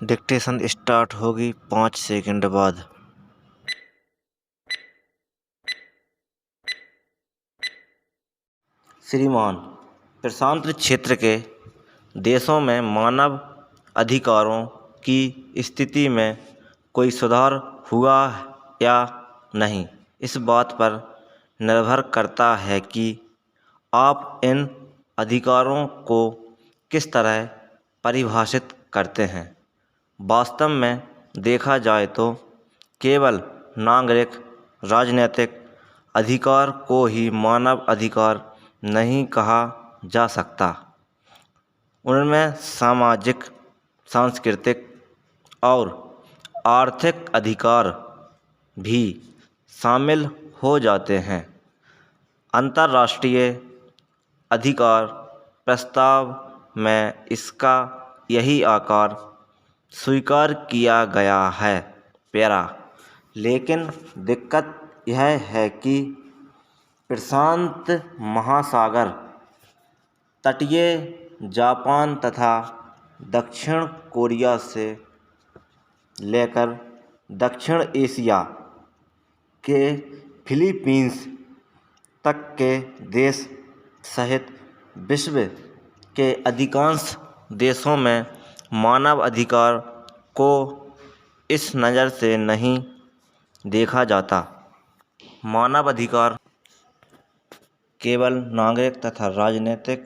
Dictation start होगी 5 second बाद। श्रीमान, प्रशांत क्षेत्र के देशों में मानव अधिकारों की स्थिति में कोई सुधार हुआ या नहीं, इस बात पर निर्भर करता है कि आप इन अधिकारों को किस तरह परिभाषित करते हैं। वास्तव में देखा जाए तो केवल नागरिक राजनीतिक अधिकार को ही मानव अधिकार नहीं कहा जा सकता। उनमें सामाजिक, सांस्कृतिक और आर्थिक अधिकार भी शामिल हो जाते हैं। अंतर्राष्ट्रीय अधिकार प्रस्ताव में इसका यही आकार स्वीकार किया गया है। लेकिन दिक्कत यह है कि प्रशांत महासागर तटीय जापान तथा दक्षिण कोरिया से लेकर दक्षिण एशिया के फिलीपींस तक के देश सहित विश्व के अधिकांश देशों में मानव अधिकार को इस नज़र से नहीं देखा जाता। मानव अधिकार केवल नागरिक तथा राजनीतिक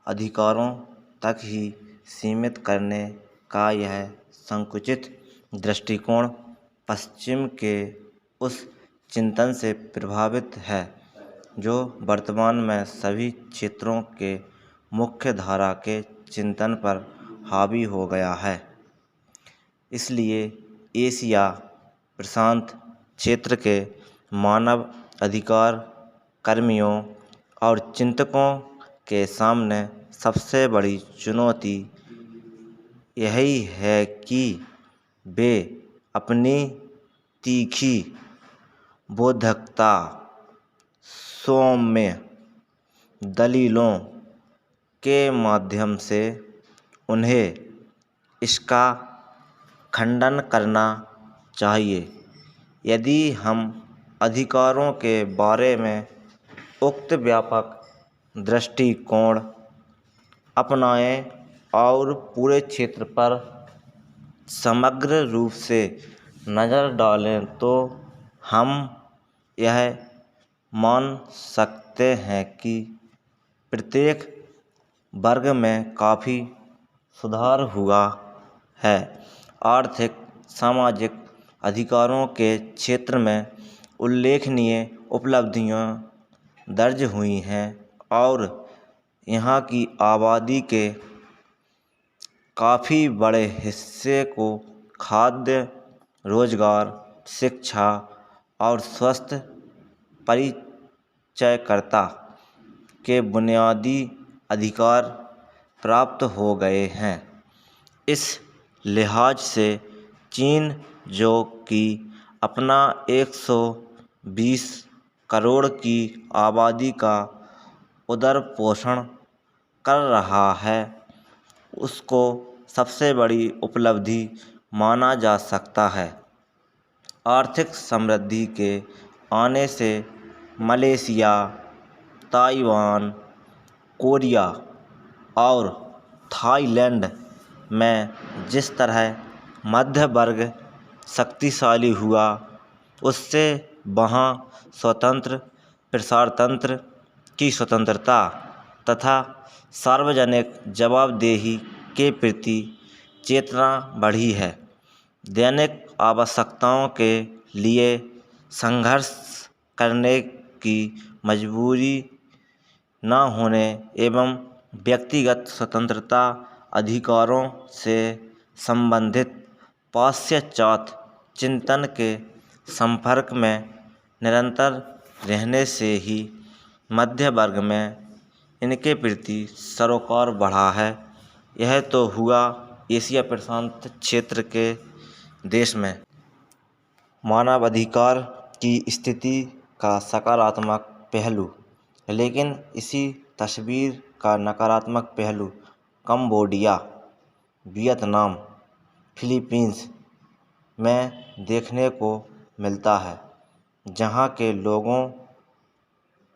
अधिकारों तक ही सीमित करने का यह संकुचित दृष्टिकोण पश्चिम के उस चिंतन से प्रभावित है जो वर्तमान में सभी क्षेत्रों के मुख्य धारा के चिंतन पर हावी हो गया है। इसलिए एशिया प्रशांत क्षेत्र के मानव अधिकार कर्मियों और चिंतकों के सामने सबसे बड़ी चुनौती यही है कि वे अपनी तीखी बोधकता, सौम्य दलीलों के माध्यम से उन्हें इसका खंडन करना चाहिए। यदि हम अधिकारों के बारे में उक्त व्यापक दृष्टिकोण अपनाएं और पूरे क्षेत्र पर समग्र रूप से नज़र डालें तो हम यह मान सकते हैं कि प्रत्येक वर्ग में काफ़ी सुधार हुआ है। आर्थिक सामाजिक अधिकारों के क्षेत्र में उल्लेखनीय उपलब्धियां दर्ज हुई हैं और यहाँ की आबादी के काफ़ी बड़े हिस्से को खाद्य, रोजगार, शिक्षा और स्वस्थ परिचयकर्ता के बुनियादी अधिकार प्राप्त हो गए हैं। इस लिहाज से चीन, जो कि अपना 120 करोड़ की आबादी का उदर पोषण कर रहा है, उसको सबसे बड़ी उपलब्धि माना जा सकता है। आर्थिक समृद्धि के आने से मलेशिया, ताइवान, कोरिया और थाईलैंड में जिस तरह मध्य वर्ग शक्तिशाली हुआ, उससे वहाँ स्वतंत्र प्रसारतंत्र की स्वतंत्रता तथा सार्वजनिक जवाबदेही के प्रति चेतना बढ़ी है। दैनिक आवश्यकताओं के लिए संघर्ष करने की मजबूरी न होने एवं व्यक्तिगत स्वतंत्रता अधिकारों से संबंधित पाश्चात्य चिंतन के संपर्क में निरंतर रहने से ही मध्य वर्ग में इनके प्रति सरोकार बढ़ा है। यह तो हुआ एशिया प्रशांत क्षेत्र के देश में मानव अधिकार की स्थिति का सकारात्मक पहलू, लेकिन इसी तस्वीर का नकारात्मक पहलू कंबोडिया, वियतनाम, फिलीपींस में देखने को मिलता है, जहां के लोगों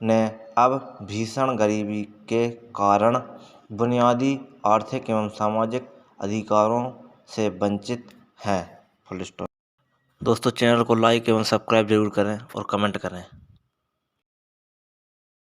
ने अब भीषण गरीबी के कारण बुनियादी आर्थिक एवं सामाजिक अधिकारों से वंचित हैं। Full stop. दोस्तों, चैनल को लाइक एवं सब्सक्राइब जरूर करें और कमेंट करें।